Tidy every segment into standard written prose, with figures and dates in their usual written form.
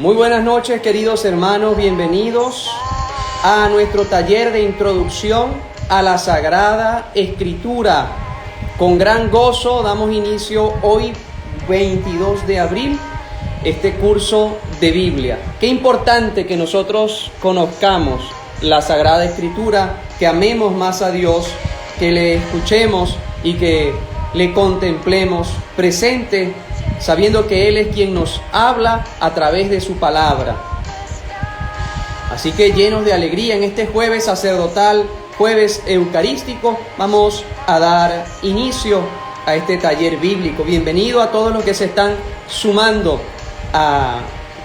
Muy buenas noches, queridos hermanos, bienvenidos a nuestro taller de introducción a la Sagrada Escritura. Con gran gozo damos inicio hoy, 22 de abril, este curso de Biblia. Qué importante que nosotros conozcamos la Sagrada Escritura, que amemos más a Dios, que le escuchemos y que le contemplemos presente, sabiendo que Él es quien nos habla a través de su palabra. Así que llenos de alegría en este jueves sacerdotal, jueves eucarístico, vamos a dar inicio a este taller bíblico. Bienvenido a todos los que se están sumando a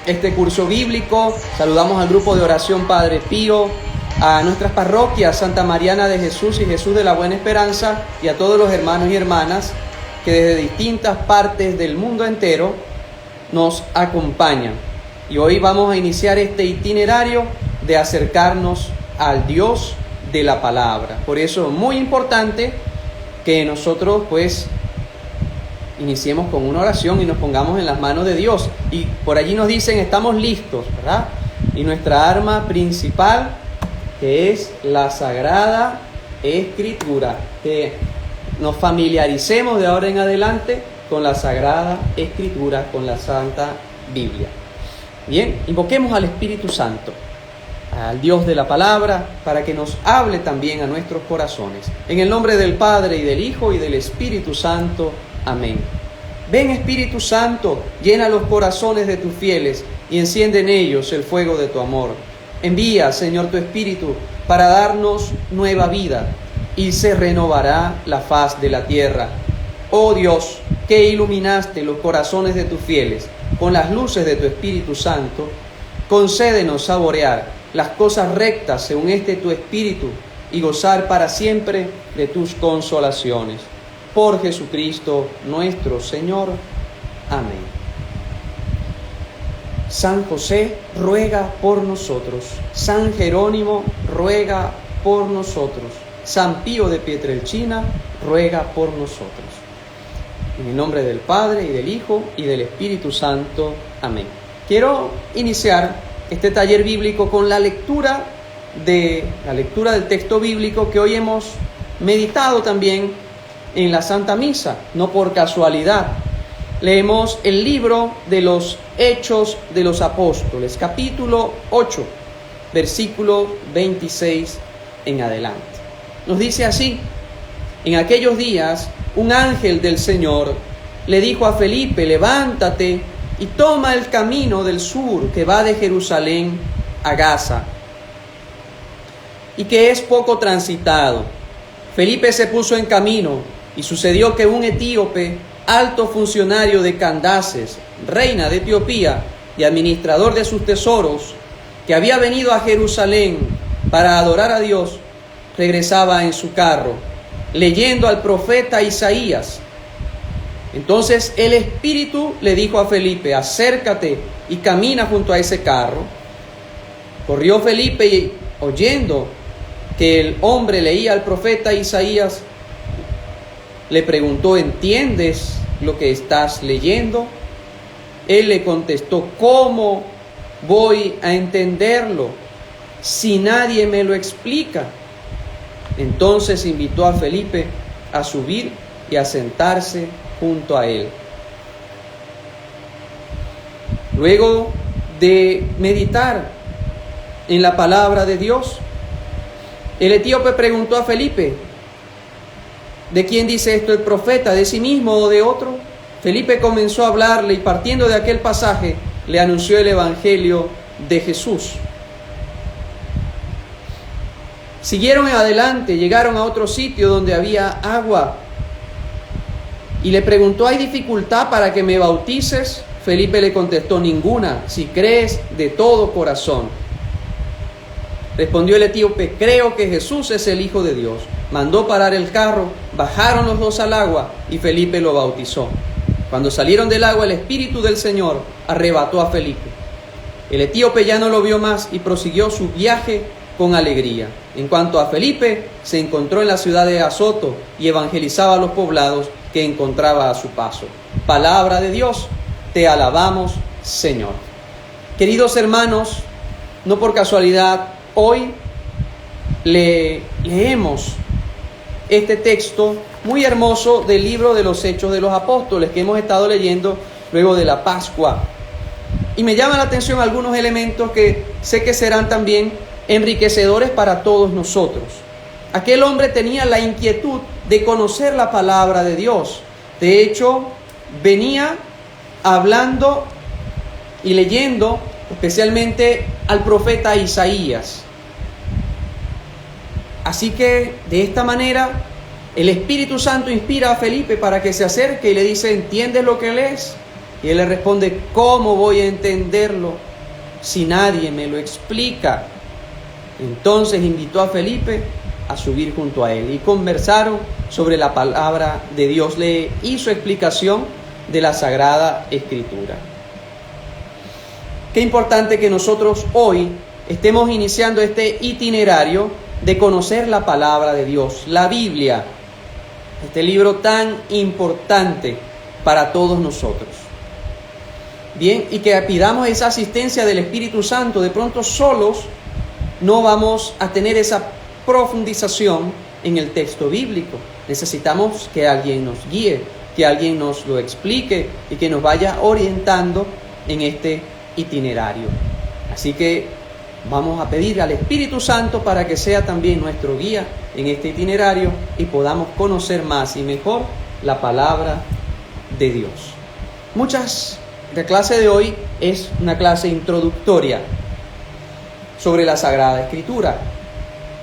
este curso bíblico. Saludamos al grupo de oración Padre Pío, a nuestras parroquias Santa Mariana de Jesús y Jesús de la Buena Esperanza, y a todos los hermanos y hermanas que desde distintas partes del mundo entero nos acompañan. Y hoy vamos a iniciar este itinerario de acercarnos al Dios de la palabra. Por eso es muy importante que nosotros iniciemos con una oración y nos pongamos en las manos de Dios. Y por allí nos dicen, estamos listos, ¿verdad? Y nuestra arma principal, que es la Sagrada Escritura, que nos familiaricemos de ahora en adelante con la Sagrada Escritura, con la Santa Biblia. Bien, invoquemos al Espíritu Santo, al Dios de la palabra, para que nos hable también a nuestros corazones. En el nombre del Padre, y del Hijo, y del Espíritu Santo. Amén. Ven, Espíritu Santo, llena los corazones de tus fieles y enciende en ellos el fuego de tu amor. Envía, Señor, tu Espíritu para darnos nueva vida, y se renovará la faz de la tierra. Oh Dios, que iluminaste los corazones de tus fieles con las luces de tu Espíritu Santo, concédenos saborear las cosas rectas según este tu Espíritu y gozar para siempre de tus consolaciones. Por Jesucristo nuestro Señor. Amén. San José, ruega por nosotros. San Jerónimo, ruega por nosotros. San Pío de Pietrelcina, ruega por nosotros. En el nombre del Padre, y del Hijo, y del Espíritu Santo. Amén. Quiero iniciar este taller bíblico con la lectura del texto bíblico que hoy hemos meditado también en la Santa Misa, no por casualidad. Leemos el libro de los Hechos de los Apóstoles, capítulo 8, versículo 26 en adelante. Nos dice así: en aquellos días, un ángel del Señor le dijo a Felipe: levántate y toma el camino del sur que va de Jerusalén a Gaza, y que es poco transitado. Felipe se puso en camino, y sucedió que un etíope, alto funcionario de Candaces, reina de Etiopía, y administrador de sus tesoros, que había venido a Jerusalén para adorar a Dios, regresaba en su carro, leyendo al profeta Isaías. Entonces el Espíritu le dijo a Felipe: acércate y camina junto a ese carro. Corrió Felipe y, oyendo que el hombre leía al profeta Isaías, le preguntó: ¿entiendes lo que estás leyendo? Él le contestó: ¿cómo voy a entenderlo si nadie me lo explica? Entonces invitó a Felipe a subir y a sentarse junto a él. Luego de meditar en la palabra de Dios, el etíope preguntó a Felipe: ¿de quién dice esto el profeta? ¿De sí mismo o de otro? Felipe comenzó a hablarle y, partiendo de aquel pasaje, le anunció el evangelio de Jesús. Siguieron adelante, llegaron a otro sitio donde había agua, y le preguntó: ¿hay dificultad para que me bautices? Felipe le contestó: ninguna, si crees de todo corazón. Respondió el etíope: creo que Jesús es el Hijo de Dios. Mandó parar el carro, bajaron los dos al agua y Felipe lo bautizó. Cuando salieron del agua, el Espíritu del Señor arrebató a Felipe. El etíope ya no lo vio más y prosiguió su viaje con alegría. En cuanto a Felipe, se encontró en la ciudad de Azoto y evangelizaba a los poblados que encontraba a su paso. Palabra de Dios, te alabamos, Señor. Queridos hermanos, no por casualidad, hoy leemos este texto muy hermoso del libro de los Hechos de los Apóstoles que hemos estado leyendo luego de la Pascua. Y me llaman la atención algunos elementos que sé que serán también enriquecedores para todos nosotros. Aquel hombre tenía la inquietud de conocer la palabra de Dios. De hecho, venía hablando y leyendo especialmente al profeta Isaías. Así que de esta manera el Espíritu Santo inspira a Felipe para que se acerque y le dice: ¿entiendes lo que lees? Y él le responde: ¿cómo voy a entenderlo si nadie me lo explica? Entonces invitó a Felipe a subir junto a él y conversaron sobre la palabra de Dios. Le hizo explicación de la Sagrada Escritura. Qué importante que nosotros hoy estemos iniciando este itinerario de conocer la palabra de Dios, la Biblia, este libro tan importante para todos nosotros. Bien, y que pidamos esa asistencia del Espíritu Santo. De pronto solos no vamos a tener esa profundización en el texto bíblico. Necesitamos que alguien nos guíe, que alguien nos lo explique y que nos vaya orientando en este itinerario. Así que vamos a pedir al Espíritu Santo para que sea también nuestro guía en este itinerario y podamos conocer más y mejor la palabra de Dios. La clase de hoy es una clase introductoria sobre la Sagrada Escritura.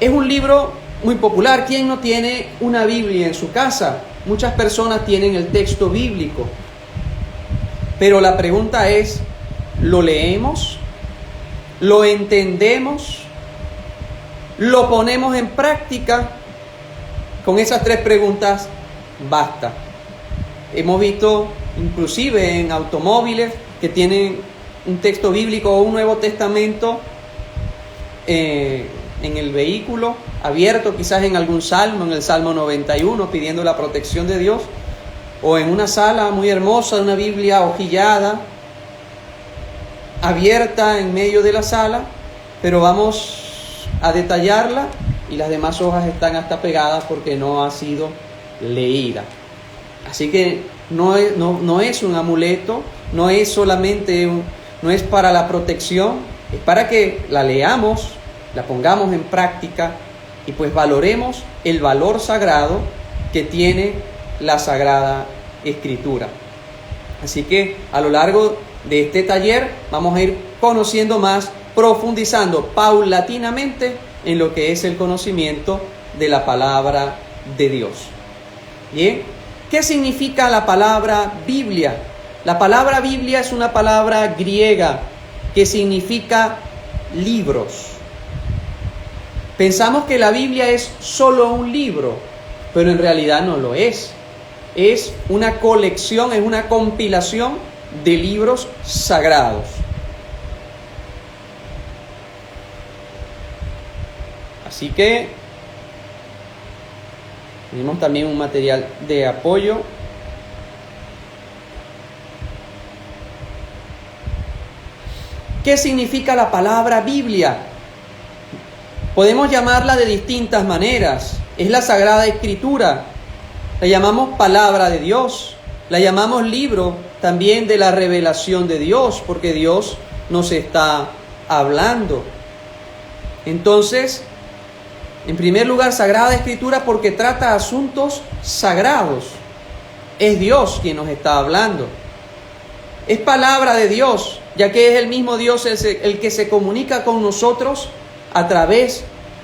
Es un libro muy popular. ¿Quién no tiene una Biblia en su casa? Muchas personas tienen el texto bíblico. Pero la pregunta es: ¿lo leemos? ¿Lo entendemos? ¿Lo ponemos en práctica? Con esas tres preguntas basta. Hemos visto inclusive en automóviles que tienen un texto bíblico o un Nuevo Testamento en el vehículo, abierto quizás en algún salmo, en el Salmo 91, pidiendo la protección de Dios, o en una sala muy hermosa, una Biblia hojillada, abierta en medio de la sala, pero vamos a detallarla y las demás hojas están hasta pegadas porque no ha sido leída. Así que no es un amuleto, no es solamente no es para la protección, es para que la leamos, la pongamos en práctica y pues valoremos el valor sagrado que tiene la Sagrada Escritura. Así que a lo largo de este taller vamos a ir conociendo más, profundizando paulatinamente en lo que es el conocimiento de la palabra de Dios. Bien, ¿qué significa la palabra Biblia? La palabra Biblia es una palabra griega que significa libros. Pensamos que la Biblia es solo un libro, pero en realidad no lo es. Es una colección, es una compilación de libros sagrados. Así que tenemos también un material de apoyo. ¿Qué significa la palabra Biblia? Podemos llamarla de distintas maneras. Es la Sagrada Escritura. La llamamos palabra de Dios. La llamamos libro también de la revelación de Dios, porque Dios nos está hablando. Entonces, en primer lugar, Sagrada Escritura porque trata asuntos sagrados. Es Dios quien nos está hablando. Es palabra de Dios, ya que es el mismo Dios el que se comunica con nosotros a través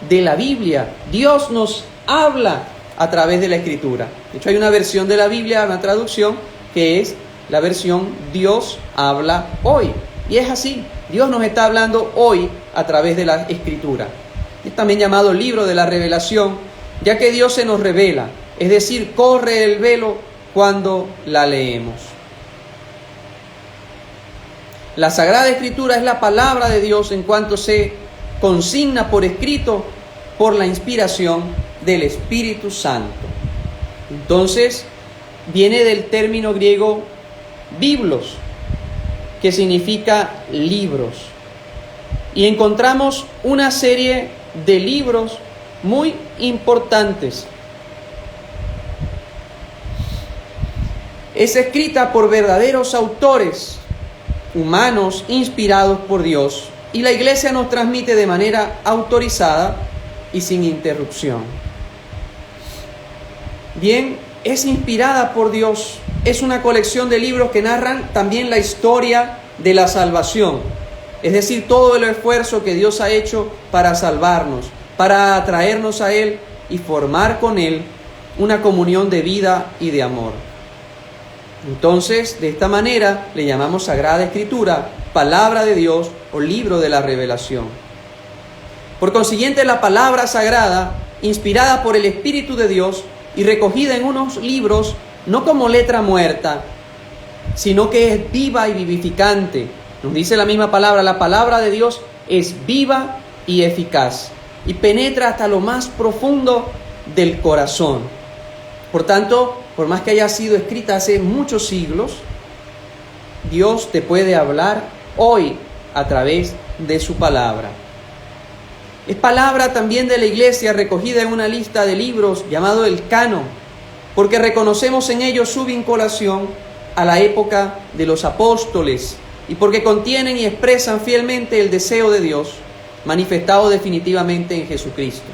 de la Biblia. Dios nos habla a través de la Escritura. De hecho, hay una versión de la Biblia, una traducción, que es la versión Dios habla hoy. Y es así, Dios nos está hablando hoy a través de la Escritura. Es también llamado libro de la revelación, ya que Dios se nos revela, es decir, corre el velo cuando la leemos. La Sagrada Escritura es la palabra de Dios en cuanto se consigna por escrito por la inspiración del Espíritu Santo. Entonces, viene del término griego biblos, que significa libros. Y encontramos una serie de libros muy importantes. Es escrita por verdaderos autores humanos inspirados por Dios, y la Iglesia nos transmite de manera autorizada y sin interrupción. Bien, es inspirada por Dios. Es una colección de libros que narran también la historia de la salvación, es decir, todo el esfuerzo que Dios ha hecho para salvarnos, para atraernos a Él y formar con Él una comunión de vida y de amor. Entonces, de esta manera le llamamos Sagrada Escritura, palabra de Dios o libro de la revelación. Por consiguiente, la palabra sagrada, inspirada por el Espíritu de Dios y recogida en unos libros, no como letra muerta, sino que es viva y vivificante. Nos dice la misma palabra, la palabra de Dios es viva y eficaz y penetra hasta lo más profundo del corazón. Por tanto, por más que haya sido escrita hace muchos siglos, Dios te puede hablar hoy a través de su palabra. Es palabra también de la Iglesia recogida en una lista de libros llamado el Canon, porque reconocemos en ellos su vinculación a la época de los apóstoles y porque contienen y expresan fielmente el deseo de Dios manifestado definitivamente en Jesucristo.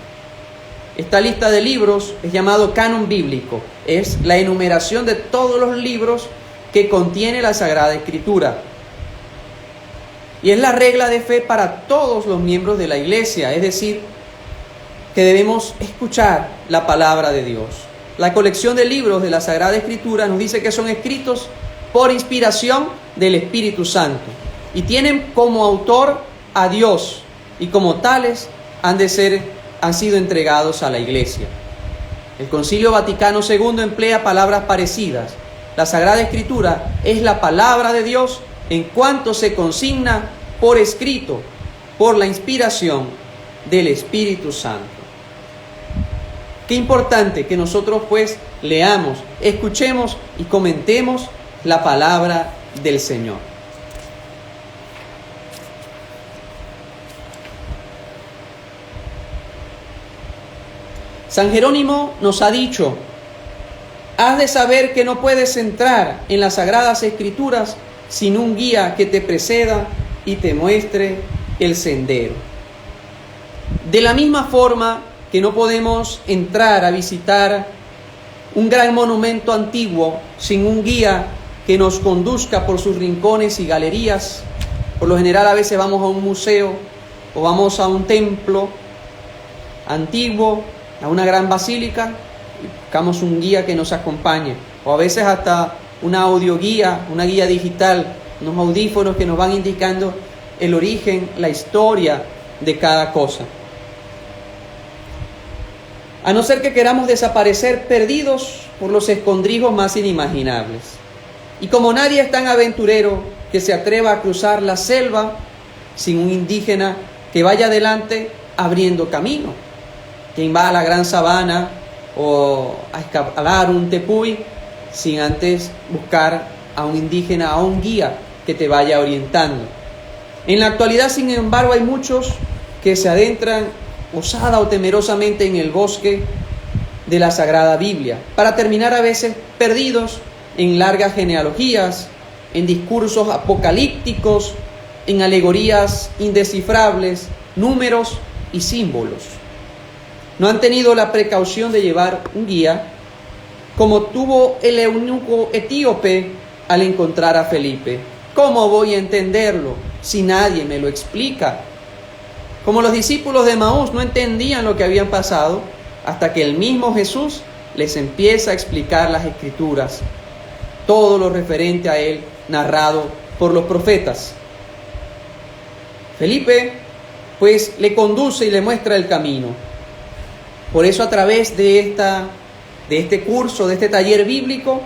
Esta lista de libros es llamado canon bíblico, es la enumeración de todos los libros que contiene la Sagrada Escritura. Y es la regla de fe para todos los miembros de la Iglesia, es decir, que debemos escuchar la palabra de Dios. La colección de libros de la Sagrada Escritura nos dice que son escritos por inspiración del Espíritu Santo y tienen como autor a Dios y como tales han sido entregados a la Iglesia. El Concilio Vaticano II emplea palabras parecidas. La Sagrada Escritura es la palabra de Dios en cuanto se consigna por escrito, por la inspiración del Espíritu Santo. Qué importante que nosotros pues leamos, escuchemos y comentemos la palabra del Señor. San Jerónimo nos ha dicho: has de saber que no puedes entrar en las Sagradas Escrituras sin un guía que te preceda y te muestre el sendero. De la misma forma que no podemos entrar a visitar un gran monumento antiguo sin un guía que nos conduzca por sus rincones y galerías. Por lo general a veces vamos a un museo o vamos a un templo antiguo, a una gran basílica, y buscamos un guía que nos acompañe, o a veces hasta una audioguía, una guía digital, unos audífonos que nos van indicando el origen, la historia de cada cosa. A no ser que queramos desaparecer perdidos por los escondrijos más inimaginables. Y como nadie es tan aventurero que se atreva a cruzar la selva sin un indígena que vaya adelante abriendo camino, quien va a la gran sabana o a escalar un tepuy sin antes buscar a un indígena, a un guía que te vaya orientando. En la actualidad, sin embargo, hay muchos que se adentran osada o temerosamente en el bosque de la Sagrada Biblia, para terminar a veces perdidos en largas genealogías, en discursos apocalípticos, en alegorías indescifrables, números y símbolos. No han tenido la precaución de llevar un guía, como tuvo el eunuco etíope al encontrar a Felipe. ¿Cómo voy a entenderlo si nadie me lo explica? Como los discípulos de Emaús no entendían lo que habían pasado, hasta que el mismo Jesús les empieza a explicar las Escrituras, todo lo referente a Él, narrado por los profetas. Felipe, pues, le conduce y le muestra el camino. Por eso, a través de este curso, de este taller bíblico,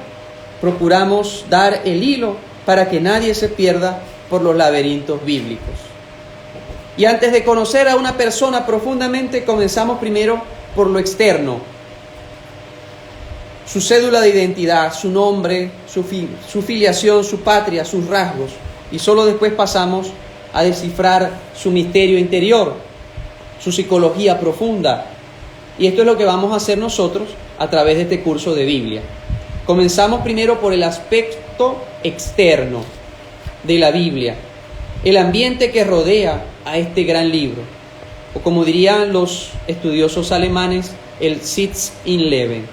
procuramos dar el hilo para que nadie se pierda por los laberintos bíblicos. Y antes de conocer a una persona profundamente, comenzamos primero por lo externo. Su cédula de identidad, su nombre, su filiación, su patria, sus rasgos. y solo después pasamos a descifrar su misterio interior, su psicología profunda. Y esto es lo que vamos a hacer nosotros a través de este curso de Biblia. Comenzamos primero por el aspecto externo de la Biblia, el ambiente que rodea a este gran libro, o como dirían los estudiosos alemanes, el Sitz im Leben.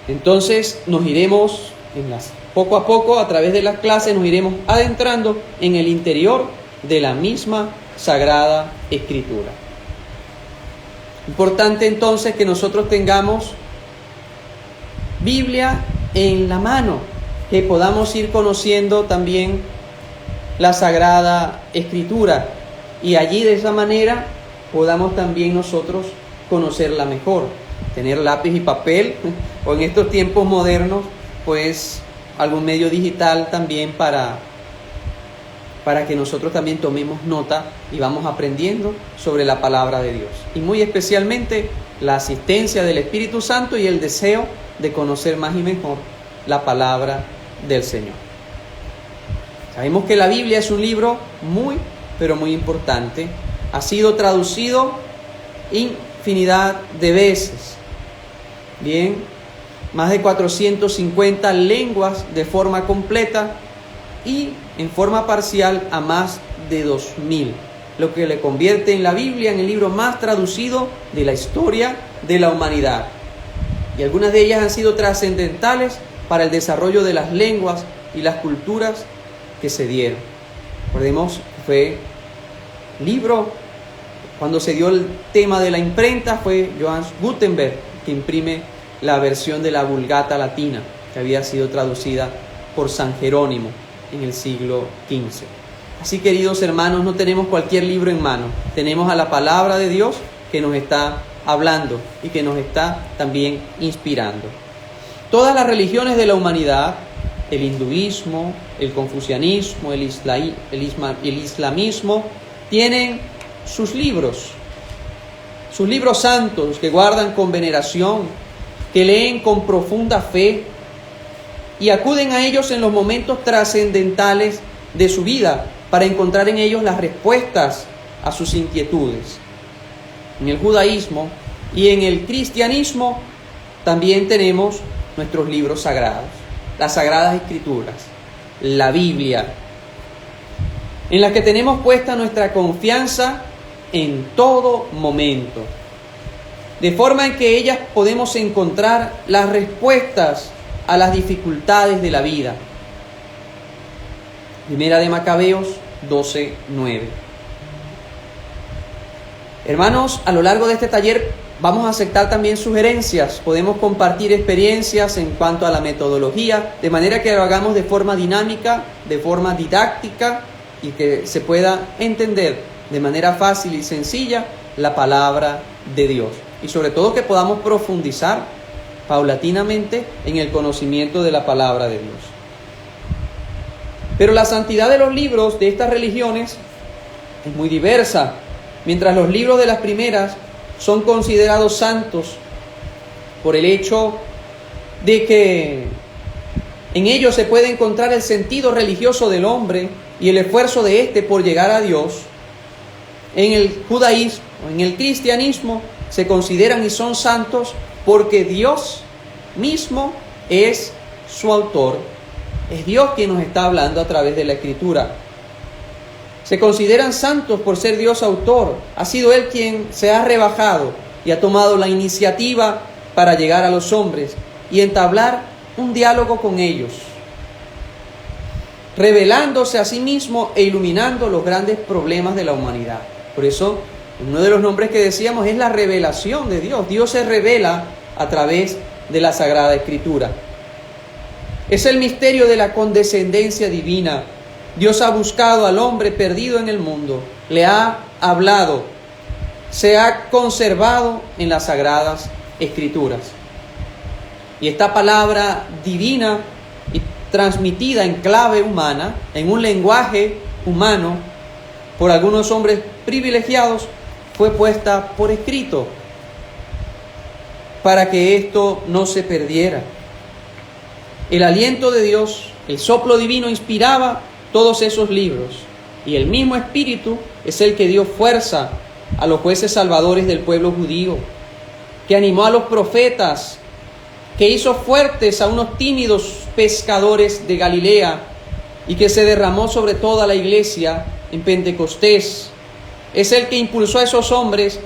Entonces nos iremos poco a poco, a través de las clases, nos iremos adentrando en el interior de la misma Sagrada Escritura. Importante entonces que nosotros tengamos Biblia en la mano, que podamos ir conociendo también la Sagrada Escritura y allí de esa manera podamos también nosotros conocerla mejor, tener lápiz y papel o en estos tiempos modernos pues algún medio digital también para que nosotros también tomemos nota y vamos aprendiendo sobre la palabra de Dios. Y muy especialmente la asistencia del Espíritu Santo y el deseo de conocer más y mejor la palabra del Señor. Sabemos que la Biblia es un libro muy, pero muy importante. Ha sido traducido infinidad de veces. Bien, más de 450 lenguas de forma completa y en forma parcial a más de 2000, lo que le convierte en la Biblia en el libro más traducido de la historia de la humanidad. Y algunas de ellas han sido trascendentales para el desarrollo de las lenguas y las culturas que se dieron. Recordemos, fue libro, cuando se dio el tema de la imprenta, fue Johannes Gutenberg que imprime la versión de la Vulgata latina, que había sido traducida por San Jerónimo en el siglo XV. Así, queridos hermanos, no tenemos cualquier libro en mano, tenemos a la palabra de Dios que nos está hablando y que nos está también inspirando. Todas las religiones de la humanidad, el hinduismo, el confucianismo, el islamismo, tienen sus libros santos que guardan con veneración, que leen con profunda fe y acuden a ellos en los momentos trascendentales de su vida para encontrar en ellos las respuestas a sus inquietudes. En el judaísmo y en el cristianismo también tenemos nuestros libros sagrados, las Sagradas Escrituras, la Biblia, en la que tenemos puesta nuestra confianza en todo momento, de forma en que ellas podemos encontrar las respuestas a las dificultades de la vida. Primera de Macabeos 12:9. Hermanos, a lo largo de este taller vamos a aceptar también sugerencias, podemos compartir experiencias en cuanto a la metodología, de manera que lo hagamos de forma dinámica, de forma didáctica y que se pueda entender de manera fácil y sencilla la palabra de Dios. Y sobre todo que podamos profundizar paulatinamente en el conocimiento de la palabra de Dios. Pero la santidad de los libros de estas religiones es muy diversa. Mientras los libros de las primeras son considerados santos por el hecho de que en ellos se puede encontrar el sentido religioso del hombre y el esfuerzo de éste por llegar a Dios, en el judaísmo, en el cristianismo, se consideran y son santos porque Dios mismo es su autor. Es Dios quien nos está hablando a través de la Escritura. Se consideran santos por ser Dios autor. Ha sido Él quien se ha rebajado y ha tomado la iniciativa para llegar a los hombres y entablar un diálogo con ellos, revelándose a sí mismo e iluminando los grandes problemas de la humanidad. Por eso, uno de los nombres que decíamos es la revelación de Dios. Dios se revela a través de la Sagrada Escritura. Es el misterio de la condescendencia divina. Dios ha buscado al hombre perdido en el mundo, le ha hablado, se ha conservado en las Sagradas Escrituras. Y esta palabra divina y transmitida en clave humana, en un lenguaje humano, por algunos hombres privilegiados, fue puesta por escrito para que esto no se perdiera. El aliento de Dios, el soplo divino, inspiraba todos esos libros. Y el mismo Espíritu es el que dio fuerza a los jueces salvadores del pueblo judío, que animó a los profetas, que hizo fuertes a unos tímidos pescadores de Galilea y que se derramó sobre toda la iglesia en Pentecostés. Es el que impulsó a esos hombres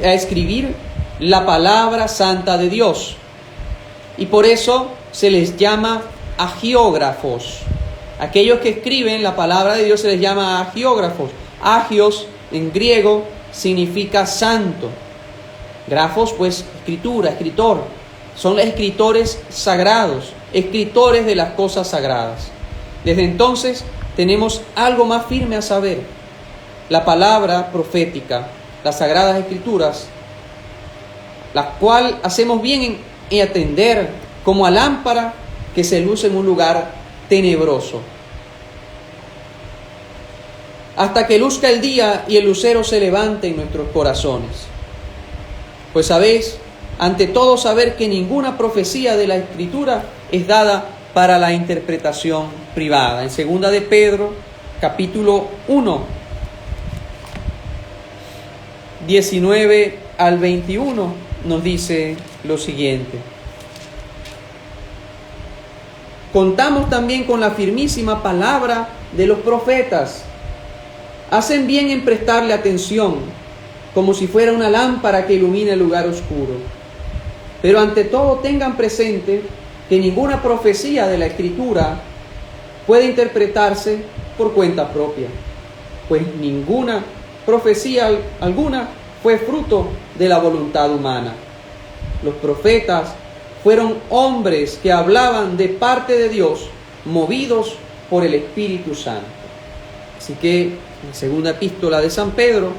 a escribir la palabra santa de Dios. Y por eso se les llama agiógrafos. Aquellos que escriben la palabra de Dios se les llama agiógrafos. Agios en griego significa santo. Grafos, pues, escritura, escritor. Son los escritores sagrados, escritores de las cosas sagradas. Desde entonces tenemos algo más firme a saber. La palabra profética, las sagradas escrituras, la cual hacemos bien en atender como a lámpara que se luce en un lugar tenebroso, hasta que luzca el día y el lucero se levante en nuestros corazones. Pues sabéis, ante todo, saber que ninguna profecía de la Escritura es dada para la interpretación privada. En 2 de Pedro, capítulo 1, 19 al 21, nos dice lo siguiente: contamos también con la firmísima palabra de los profetas. Hacen bien en prestarle atención, como si fuera una lámpara que ilumina el lugar oscuro. Pero ante todo tengan presente que ninguna profecía de la Escritura puede interpretarse por cuenta propia, pues ninguna profecía alguna fue fruto de la voluntad humana. Los profetas fueron hombres que hablaban de parte de Dios, movidos por el Espíritu Santo. Así que en la segunda epístola de San Pedro,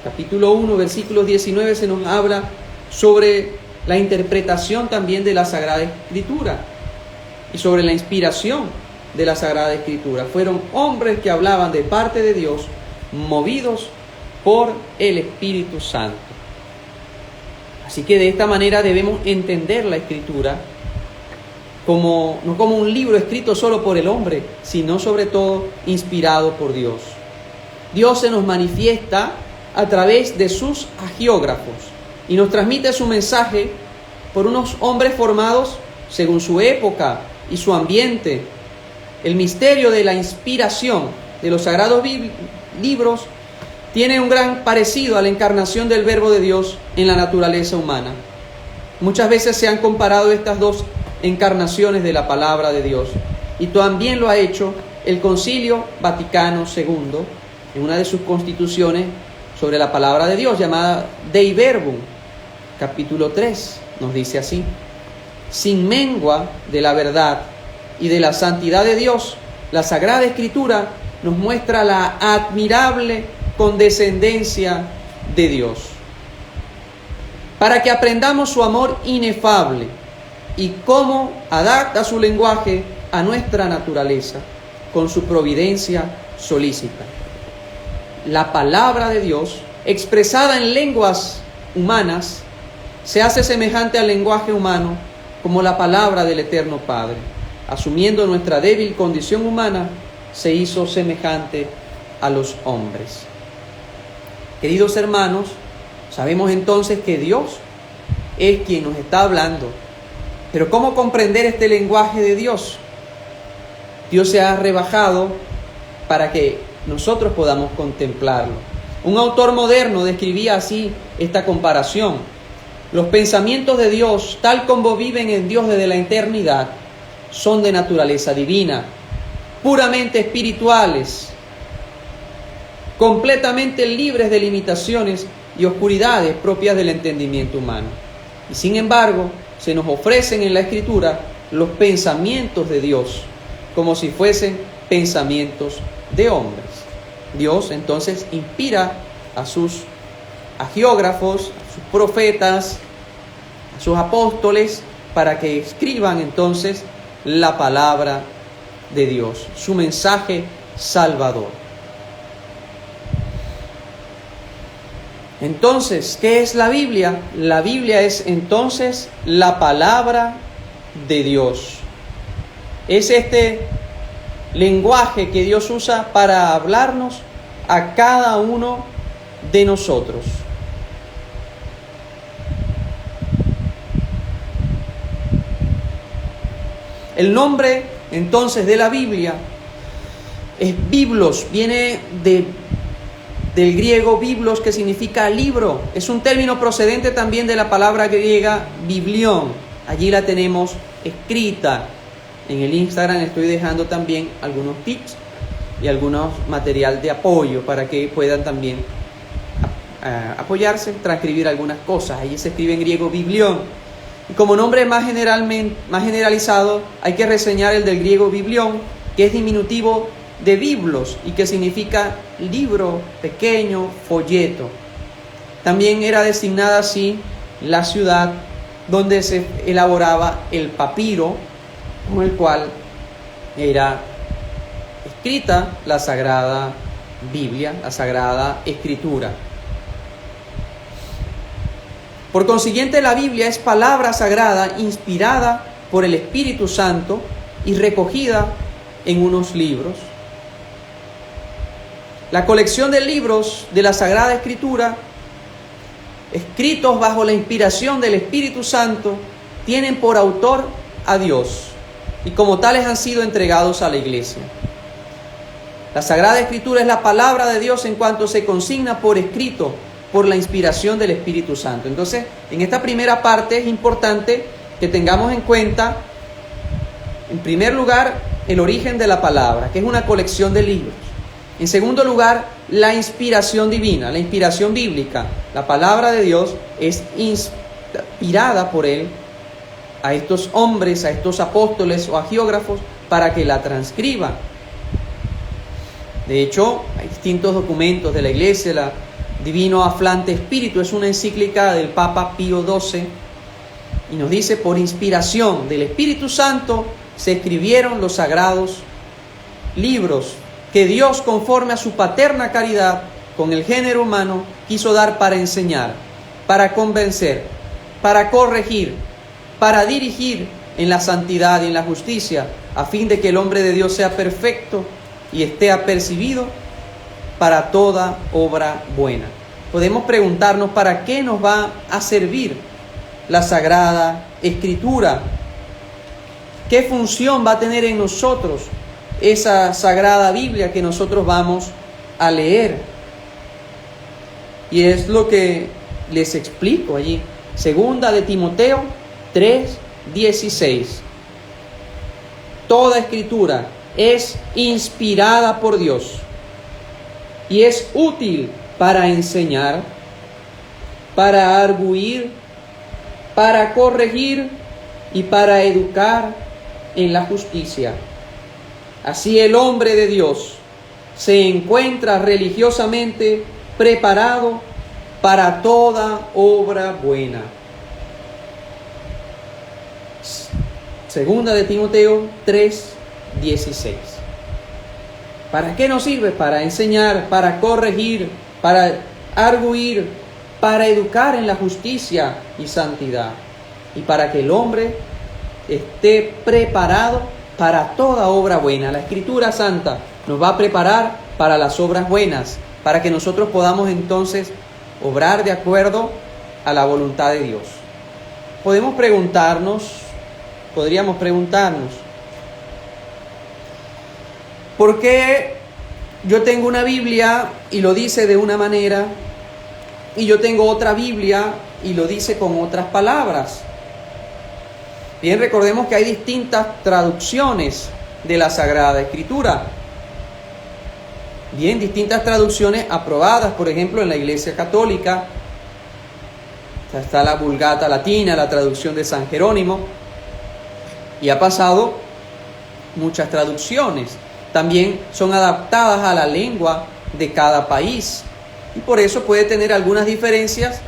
capítulo 1, versículos 19, se nos habla sobre la interpretación también de la Sagrada Escritura y sobre la inspiración de la Sagrada Escritura. Fueron hombres que hablaban de parte de Dios, movidos por el Espíritu Santo. Así que de esta manera debemos entender la Escritura no como un libro escrito solo por el hombre, sino sobre todo inspirado por Dios. Dios se nos manifiesta a través de sus agiógrafos y nos transmite su mensaje por unos hombres formados según su época y su ambiente. El misterio de la inspiración de los sagrados libros tiene un gran parecido a la encarnación del Verbo de Dios en la naturaleza humana. Muchas veces se han comparado estas dos encarnaciones de la palabra de Dios, y también lo ha hecho el Concilio Vaticano II en una de sus constituciones sobre la palabra de Dios, llamada Dei Verbum, capítulo 3, nos dice así: sin mengua de la verdad y de la santidad de Dios, la Sagrada Escritura nos muestra la admirable condescendencia de Dios, para que aprendamos su amor inefable y cómo adapta su lenguaje a nuestra naturaleza con su providencia solícita. La palabra de Dios, expresada en lenguas humanas, se hace semejante al lenguaje humano como la palabra del Eterno Padre. Asumiendo nuestra débil condición humana, se hizo semejante a los hombres. Queridos hermanos, sabemos entonces que Dios es quien nos está hablando. Pero ¿cómo comprender este lenguaje de Dios? Dios se ha rebajado para que nosotros podamos contemplarlo. Un autor moderno describía así esta comparación: los pensamientos de Dios, tal como viven en Dios desde la eternidad, son de naturaleza divina, puramente espirituales, completamente libres de limitaciones y oscuridades propias del entendimiento humano. Y sin embargo, se nos ofrecen en la Escritura los pensamientos de Dios, como si fuesen pensamientos de hombres. Dios entonces inspira a sus agiógrafos, a sus profetas, a sus apóstoles, para que escriban entonces la palabra de Dios, su mensaje salvador. Entonces, ¿qué es la Biblia? La Biblia es entonces la palabra de Dios. Es este lenguaje que Dios usa para hablarnos a cada uno de nosotros. El nombre entonces de la Biblia es Biblos, viene del griego biblos, que significa libro. Es un término procedente también de la palabra griega biblión. Allí la tenemos escrita. En el Instagram estoy dejando también algunos tips y algunos material de apoyo para que puedan también apoyarse, transcribir algunas cosas. Allí se escribe en griego biblión. Y como nombre más generalizado, hay que reseñar el del griego biblión, que es diminutivo de biblos y que significa libro, pequeño, folleto. También era designada así la ciudad donde se elaboraba el papiro, con el cual era escrita la Sagrada Biblia, la Sagrada Escritura. Por consiguiente, la Biblia es palabra sagrada inspirada por el Espíritu Santo y recogida en unos libros. La colección de libros de la Sagrada Escritura, escritos bajo la inspiración del Espíritu Santo, tienen por autor a Dios y como tales han sido entregados a la Iglesia. La Sagrada Escritura es la palabra de Dios en cuanto se consigna por escrito por la inspiración del Espíritu Santo. Entonces, en esta primera parte es importante que tengamos en cuenta, en primer lugar, el origen de la palabra, que es una colección de libros. En segundo lugar, la inspiración divina, la inspiración bíblica. La palabra de Dios es inspirada por Él a estos hombres, a estos apóstoles o agiógrafos para que la transcriban. De hecho, hay distintos documentos de la Iglesia. La Divino Aflante Espíritu es una encíclica del Papa Pío XII y nos dice: por inspiración del Espíritu Santo se escribieron los sagrados libros que Dios, conforme a su paterna caridad con el género humano, quiso dar para enseñar, para convencer, para corregir, para dirigir en la santidad y en la justicia, a fin de que el hombre de Dios sea perfecto y esté apercibido para toda obra buena. Podemos preguntarnos: ¿para qué nos va a servir la Sagrada Escritura? ¿Qué función va a tener en nosotros esa Sagrada Biblia que nosotros vamos a leer? Y es lo que les explico allí. Segunda de Timoteo 3:16. Toda Escritura es inspirada por Dios y es útil para enseñar, para arguir, para corregir y para educar en la justicia. Así el hombre de Dios se encuentra religiosamente preparado para toda obra buena. Segunda de Timoteo 3:16. ¿Para qué nos sirve? Para enseñar, para corregir, para arguir, para educar en la justicia y santidad, y para que el hombre esté preparado para toda obra buena. La Escritura Santa nos va a preparar para las obras buenas, para que nosotros podamos entonces obrar de acuerdo a la voluntad de Dios. Podríamos preguntarnos, ¿por qué yo tengo una Biblia y lo dice de una manera y yo tengo otra Biblia y lo dice con otras palabras? Bien, recordemos que hay distintas traducciones de la Sagrada Escritura. Bien, distintas traducciones aprobadas, por ejemplo, en la Iglesia Católica. Está la Vulgata Latina, la traducción de San Jerónimo, y ha pasado muchas traducciones. También son adaptadas a la lengua de cada país, y por eso puede tener algunas diferencias,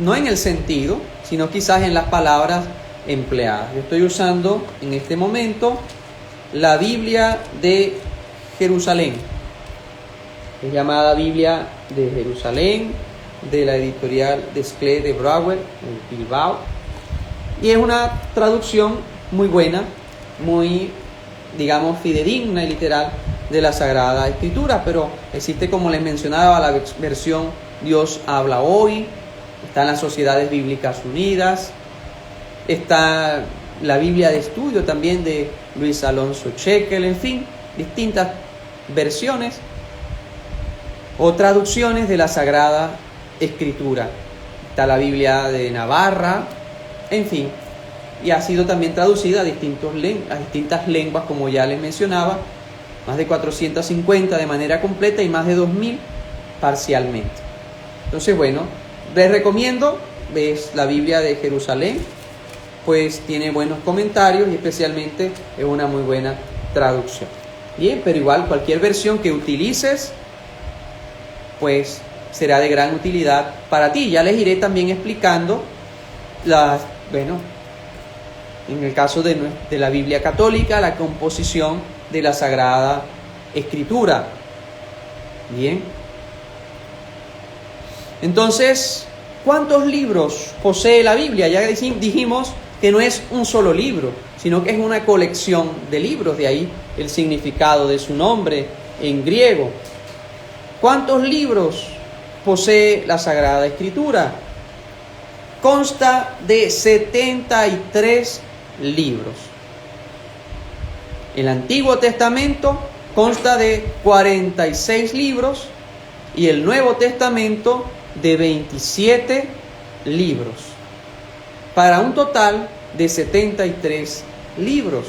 no en el sentido, sino quizás en las palabras empleadas. Yo estoy usando en este momento la Biblia de Jerusalén, es llamada Biblia de Jerusalén, de la editorial Desclée de Brouwer, en Bilbao, y es una traducción muy buena, muy digamos, fidedigna y literal de la Sagrada Escritura, pero existe, como les mencionaba, la versión Dios habla hoy, están las Sociedades Bíblicas Unidas, está la Biblia de estudio también de Luis Alonso Chequel, en fin, distintas versiones o traducciones de la Sagrada Escritura. Está la Biblia de Navarra, en fin, y ha sido también traducida a distintas lenguas, como ya les mencionaba, más de 450 de manera completa y más de 2000 parcialmente. Entonces, bueno, les recomiendo, ves la Biblia de Jerusalén, pues tiene buenos comentarios y especialmente es una muy buena traducción. Bien, pero igual cualquier versión que utilices, pues será de gran utilidad para ti. Ya les iré también explicando en el caso de la Biblia católica, la composición de la Sagrada Escritura. Bien. Entonces, ¿cuántos libros posee la Biblia? Ya dijimos que no es un solo libro, sino que es una colección de libros, de ahí el significado de su nombre en griego. ¿Cuántos libros posee la Sagrada Escritura? Consta de 73 libros. El Antiguo Testamento consta de 46 libros y el Nuevo Testamento de 27 libros, para un total de 73 libros.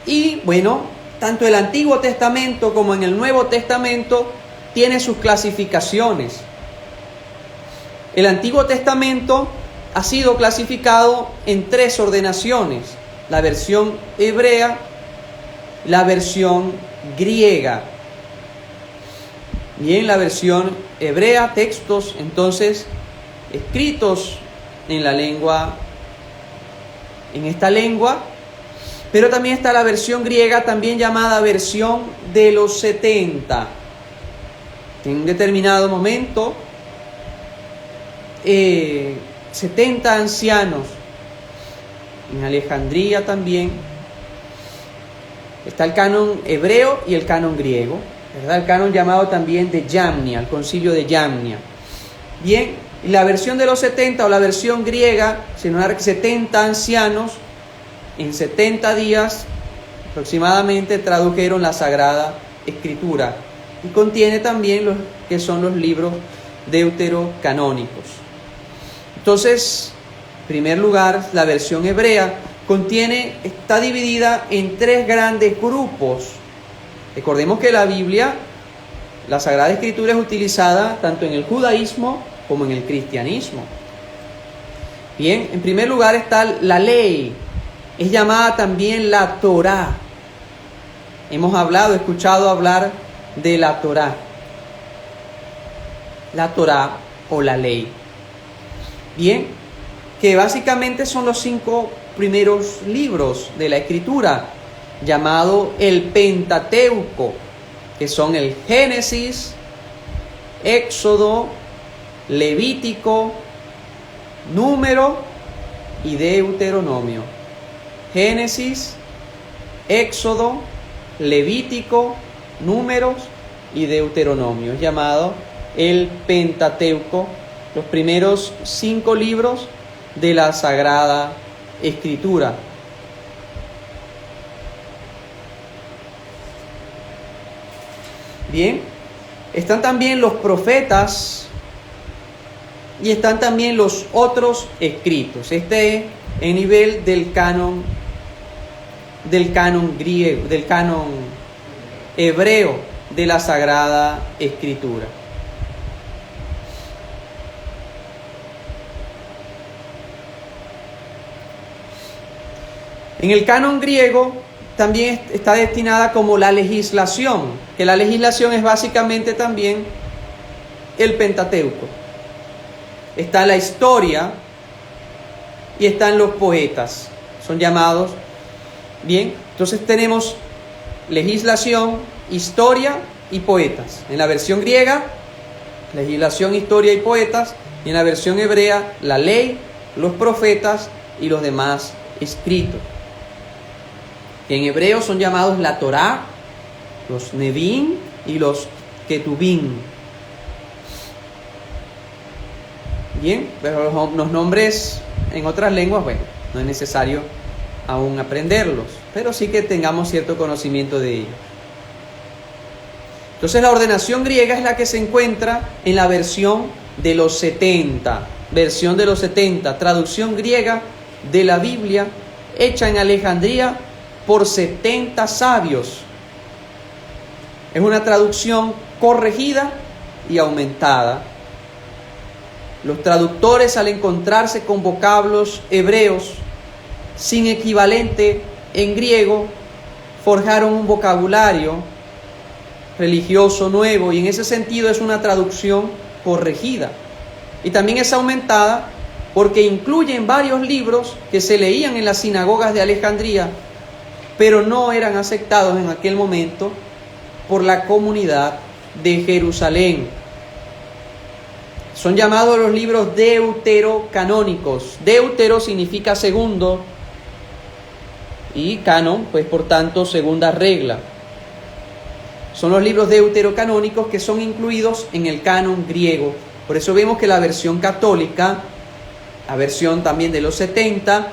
Y bueno, tanto el Antiguo Testamento como en el Nuevo Testamento tiene sus clasificaciones. El Antiguo Testamento ha sido clasificado en 3 ordenaciones: la versión hebrea, la versión griega. Bien, la versión hebrea, textos entonces escritos en esta lengua, pero también está la versión griega, también llamada versión de los 70. En un determinado momento, 70 ancianos en Alejandría también. Está el canon hebreo y el canon griego, ¿verdad? El canon llamado también de Yamnia, el concilio de Yamnia. Bien, la versión de los 70 o la versión griega, 70 ancianos en 70 días aproximadamente tradujeron la Sagrada Escritura, y contiene también los que son los libros deuterocanónicos. Entonces, en primer lugar, la versión hebrea está dividida en 3 grandes grupos. Recordemos que la Biblia, la Sagrada Escritura, es utilizada tanto en el judaísmo como en el cristianismo. Bien, en primer lugar está la ley, es llamada también la Torá. Hemos escuchado hablar de la Torá o la ley. Bien, que básicamente son los 5 primeros libros de la Escritura, llamado el Pentateuco, que son el Génesis, Éxodo, Levítico, Número y Deuteronomio. Génesis, Éxodo, Levítico, Números y Deuteronomio. Es llamado el Pentateuco, los primeros 5 libros de la Sagrada Escritura. Bien, están también los profetas y están también los otros escritos. Este es el nivel del canon griego, del canon hebreo de la Sagrada Escritura. En el canon griego también está destinada como la legislación, que la legislación es básicamente también el Pentateuco. Está la historia y están los poetas, son llamados. Bien, entonces tenemos legislación, historia y poetas. En la versión griega, legislación, historia y poetas. Y en la versión hebrea, la ley, los profetas y los demás escritos. En hebreo son llamados la Torá, los Nevim y los Ketubim. Bien, pero los nombres en otras lenguas, bueno, no es necesario aún aprenderlos, pero sí que tengamos cierto conocimiento de ellos. Entonces la ordenación griega es la que se encuentra en la versión de los 70, traducción griega de la Biblia, hecha en Alejandría por 70 sabios. Es una traducción corregida y aumentada. Los traductores, al encontrarse con vocablos hebreos sin equivalente en griego, forjaron un vocabulario religioso nuevo, y en ese sentido es una traducción corregida. Y también es aumentada porque incluyen varios libros que se leían en las sinagogas de Alejandría, pero no eran aceptados en aquel momento por la comunidad de Jerusalén. Son llamados los libros deuterocanónicos. Deutero significa segundo y canon, pues por tanto segunda regla. Son los libros deuterocanónicos que son incluidos en el canon griego. Por eso vemos que la versión católica, la versión también de los 70,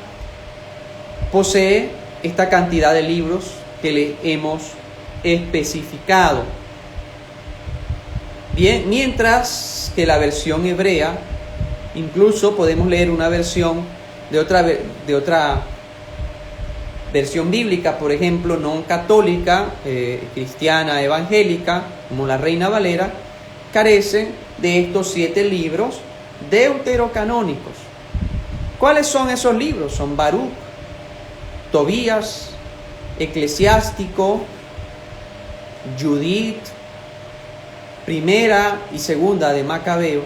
posee esta cantidad de libros que le hemos especificado. Bien, mientras que la versión hebrea, incluso podemos leer una versión de otra versión bíblica, por ejemplo, no católica, cristiana, evangélica, como la Reina Valera, carece de estos 7 libros deuterocanónicos. ¿Cuáles son esos libros? Son Baruch, Tobías, Eclesiástico, Judith, Primera y Segunda de Macabeos,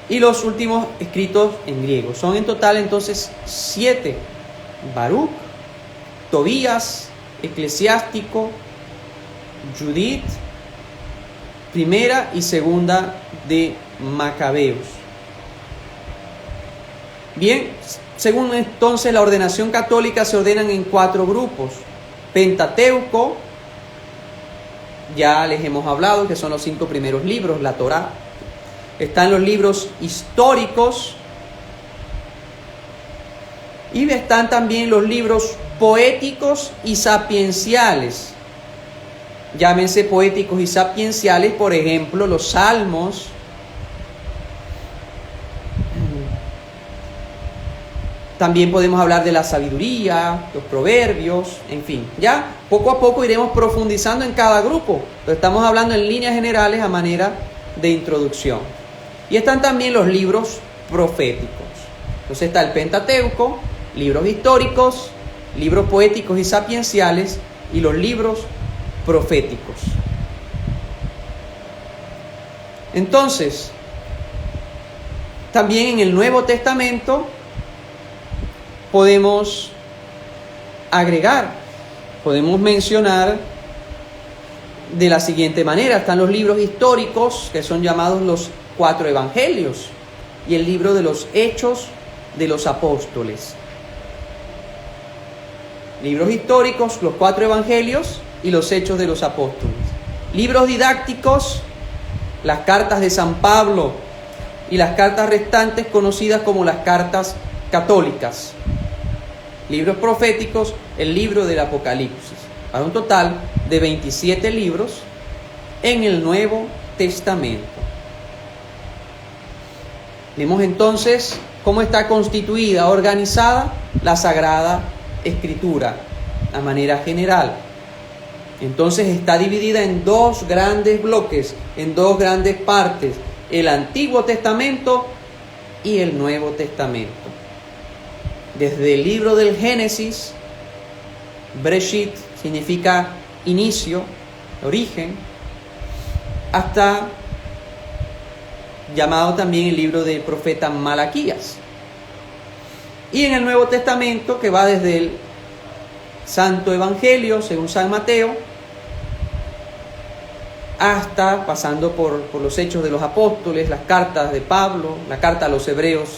y los últimos escritos en griego. Son en total entonces 7: Baruch, Tobías, Eclesiástico, Judith, Primera y Segunda de Macabeos. Bien, según entonces la ordenación católica se ordenan en 4 grupos: Pentateuco, ya les hemos hablado que son los 5 primeros libros, la Torá. Están los libros históricos y están también los libros poéticos y sapienciales. Llámense poéticos y sapienciales, por ejemplo, los Salmos, también podemos hablar de la sabiduría, los proverbios, en fin. Ya poco a poco iremos profundizando en cada grupo, pero estamos hablando en líneas generales a manera de introducción. Y están también los libros proféticos. Entonces está el Pentateuco, libros históricos, libros poéticos y sapienciales, y los libros proféticos. Entonces, también en el Nuevo Testamento podemos agregar, podemos mencionar de la siguiente manera. Están los libros históricos, que son llamados los 4 evangelios, y el libro de los Hechos de los Apóstoles. Libros históricos, los 4 evangelios y los Hechos de los Apóstoles. Libros didácticos, las cartas de San Pablo y las cartas restantes conocidas como las cartas católicas. Libros proféticos, el libro del Apocalipsis. Para un total de 27 libros en el Nuevo Testamento. Vemos entonces cómo está constituida, organizada la Sagrada Escritura a manera general. Entonces está dividida en 2 grandes bloques, en 2 grandes partes: el Antiguo Testamento y el Nuevo Testamento. Desde el libro del Génesis, Breshit significa inicio, origen, hasta llamado también el libro del profeta Malaquías. Y en el Nuevo Testamento, que va desde el Santo Evangelio según San Mateo hasta pasando por los Hechos de los Apóstoles, las cartas de Pablo, la carta a los Hebreos,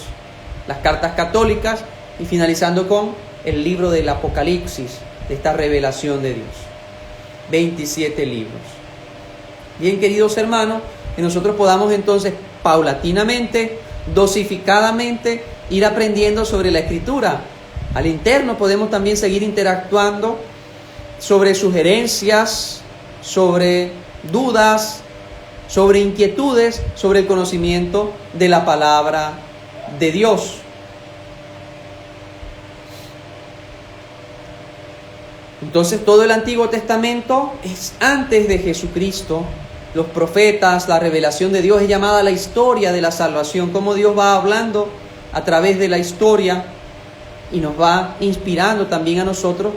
las cartas católicas y finalizando con el libro del Apocalipsis, de esta revelación de Dios. 27 libros. Bien, queridos hermanos, que nosotros podamos entonces paulatinamente, dosificadamente, ir aprendiendo sobre la Escritura. Al interno podemos también seguir interactuando sobre sugerencias, sobre dudas, sobre inquietudes, sobre el conocimiento de la palabra de Dios. Entonces todo el Antiguo Testamento es antes de Jesucristo. Los profetas, la revelación de Dios es llamada la historia de la salvación, cómo Dios va hablando a través de la historia y nos va inspirando también a nosotros,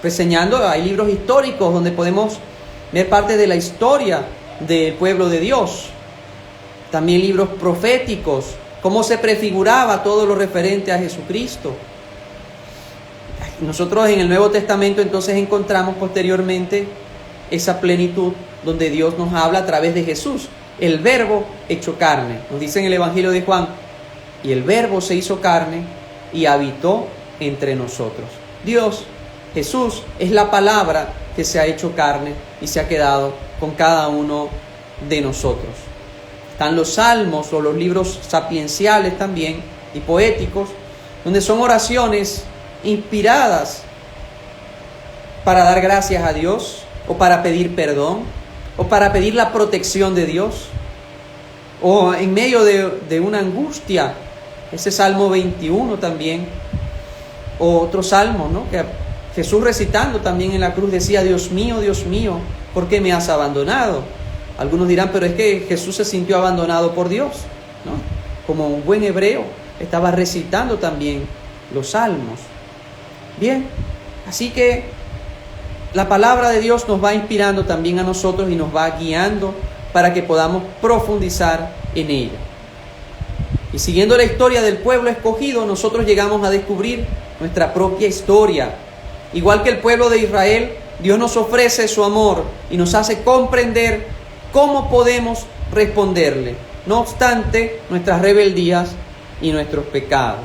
reseñando. Hay libros históricos donde podemos ver parte de la historia del pueblo de Dios. También libros proféticos, cómo se prefiguraba todo lo referente a Jesucristo. Nosotros en el Nuevo Testamento entonces encontramos posteriormente esa plenitud donde Dios nos habla a través de Jesús, el Verbo hecho carne. Nos dice en el Evangelio de Juan, y el Verbo se hizo carne y habitó entre nosotros. Dios, Jesús, es la palabra que se ha hecho carne y se ha quedado con cada uno de nosotros. Están los salmos o los libros sapienciales también y poéticos, donde son oraciones inspiradas para dar gracias a Dios o para pedir perdón o para pedir la protección de Dios o en medio de una angustia. Ese Salmo 21 también, o otro salmo, ¿no?, que Jesús recitando también en la cruz decía: Dios mío, ¿por qué me has abandonado? Algunos dirán, pero es que Jesús se sintió abandonado por Dios, ¿no? Como un buen hebreo, estaba recitando también los salmos. Bien, así que la palabra de Dios nos va inspirando también a nosotros y nos va guiando para que podamos profundizar en ella. Y siguiendo la historia del pueblo escogido, nosotros llegamos a descubrir nuestra propia historia. Igual que el pueblo de Israel, Dios nos ofrece su amor y nos hace comprender cómo podemos responderle, no obstante nuestras rebeldías y nuestros pecados.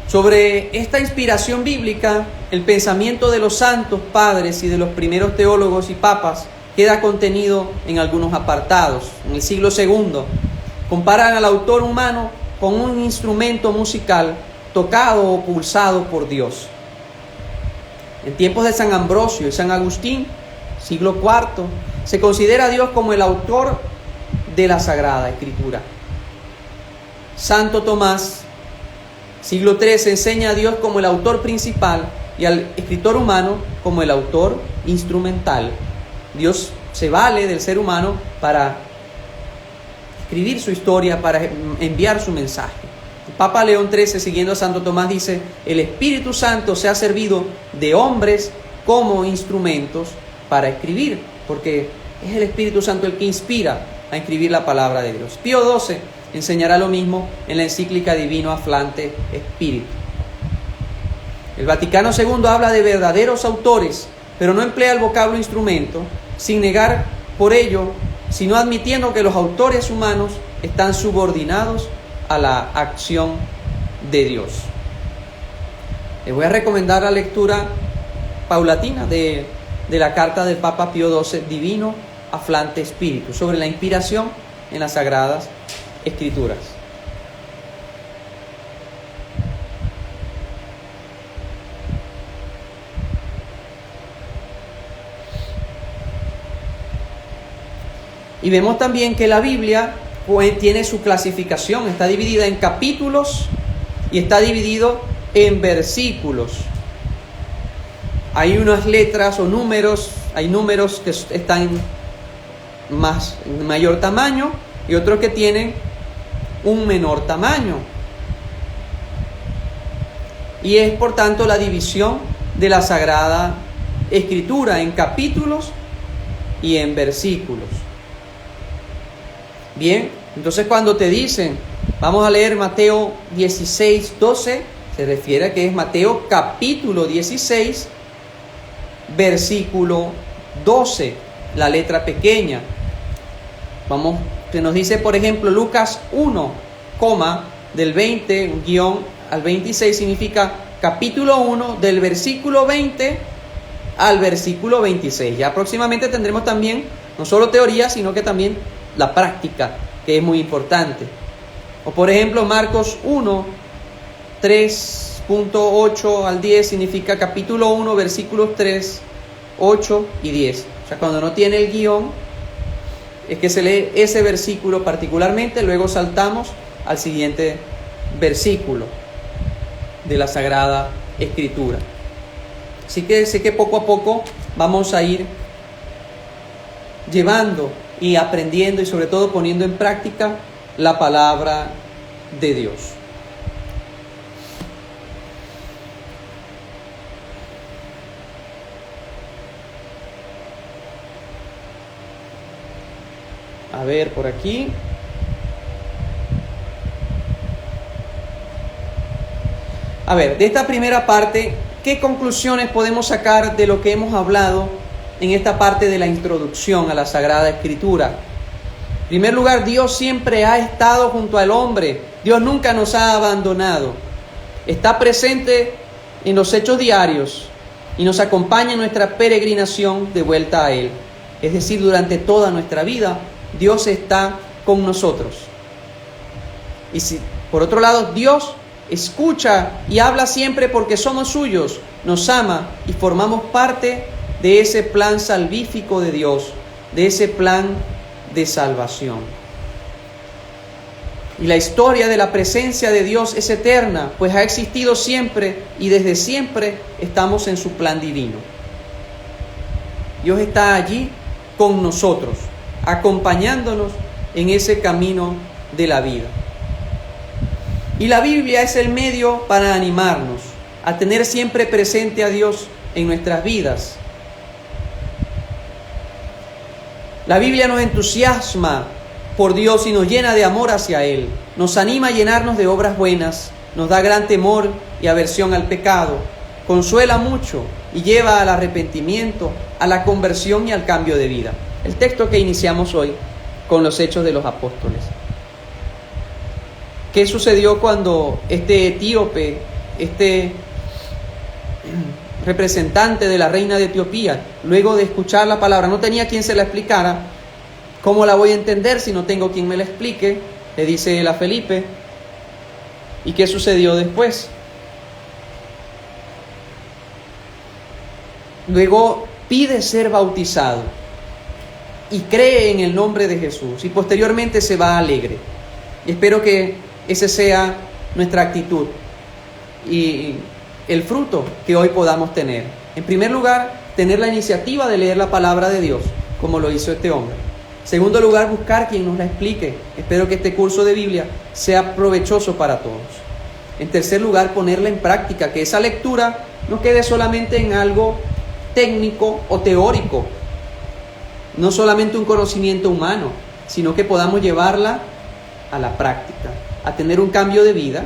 Sobre esta inspiración bíblica, el pensamiento de los santos padres y de los primeros teólogos y papas queda contenido en algunos apartados. En el siglo II, comparan al autor humano con un instrumento musical tocado o pulsado por Dios. En tiempos de San Ambrosio y San Agustín, siglo IV, se considera a Dios como el autor de la Sagrada Escritura. Santo Tomás, siglo III, enseña a Dios como el autor principal y al escritor humano como el autor instrumental. Dios se vale del ser humano para escribir su historia, para enviar su mensaje. El Papa León XIII, siguiendo a Santo Tomás, dice: el Espíritu Santo se ha servido de hombres como instrumentos para escribir, porque es el Espíritu Santo el que inspira a escribir la palabra de Dios. Pío XII enseñará lo mismo en la encíclica Divino Afflante Spiritu. El Vaticano II habla de verdaderos autores, pero no emplea el vocablo instrumento, sin negar por ello, sino admitiendo que los autores humanos están subordinados a la acción de Dios. Les voy a recomendar la lectura paulatina de la carta del Papa Pío XII, Divino Afflante Spiritu, sobre la inspiración en las Sagradas Escrituras. Y vemos también que la Biblia tiene su clasificación, está dividida en capítulos y está dividido en versículos. Hay unas letras o números, hay números que están en mayor tamaño y otros que tienen un menor tamaño. Y es por tanto la división de la Sagrada Escritura en capítulos y en versículos. Bien, entonces cuando te dicen, vamos a leer Mateo 16, 12, se refiere a que es Mateo capítulo 16, versículo 12, la letra pequeña. Se nos dice, por ejemplo, Lucas 1, del 20 al 26, significa capítulo 1, del versículo 20 al versículo 26. Ya próximamente tendremos también no solo teoría, sino que también la práctica, que es muy importante. O por ejemplo, Marcos 1, 3.8 al 10 significa capítulo 1, versículos 3, 8 y 10. O sea, cuando no tiene el guión, es que se lee ese versículo particularmente, luego saltamos al siguiente versículo de la Sagrada Escritura. Así que sé que poco a poco vamos a ir llevando y aprendiendo y sobre todo poniendo en práctica la palabra de Dios. A ver, por aquí. A ver, de esta primera parte, ¿qué conclusiones podemos sacar de lo que hemos hablado en esta parte de la introducción a la Sagrada Escritura? En primer lugar, Dios siempre ha estado junto al hombre. Dios nunca nos ha abandonado. Está presente en los hechos diarios y nos acompaña en nuestra peregrinación de vuelta a Él. Es decir, durante toda nuestra vida, Dios está con nosotros. Y si, por otro lado, Dios escucha y habla siempre porque somos suyos, nos ama y formamos parte de ese plan salvífico de Dios, de ese plan de salvación. Y la historia de la presencia de Dios es eterna, pues ha existido siempre y desde siempre estamos en su plan divino. Dios está allí con nosotros, acompañándonos en ese camino de la vida. Y la Biblia es el medio para animarnos a tener siempre presente a Dios en nuestras vidas. La Biblia nos entusiasma por Dios y nos llena de amor hacia Él. Nos anima a llenarnos de obras buenas, nos da gran temor y aversión al pecado, consuela mucho y lleva al arrepentimiento, a la conversión y al cambio de vida. El texto que iniciamos hoy con los Hechos de los Apóstoles. ¿Qué sucedió cuando este etíope, este representante de la reina de Etiopía, luego de escuchar la palabra, no tenía quien se la explicara? ¿Cómo la voy a entender si no tengo quien me la explique? Le dice él a Felipe. ¿Y qué sucedió después? Luego pide ser bautizado y cree en el nombre de Jesús y posteriormente se va alegre. Y espero que esa sea nuestra actitud y el fruto que hoy podamos tener. En primer lugar, tener la iniciativa de leer la palabra de Dios, como lo hizo este hombre. En segundo lugar, buscar quien nos la explique. Espero que este curso de Biblia sea provechoso para todos. En tercer lugar, ponerla en práctica, que esa lectura no quede solamente en algo técnico o teórico, no solamente un conocimiento humano, sino que podamos llevarla a la práctica, a tener un cambio de vida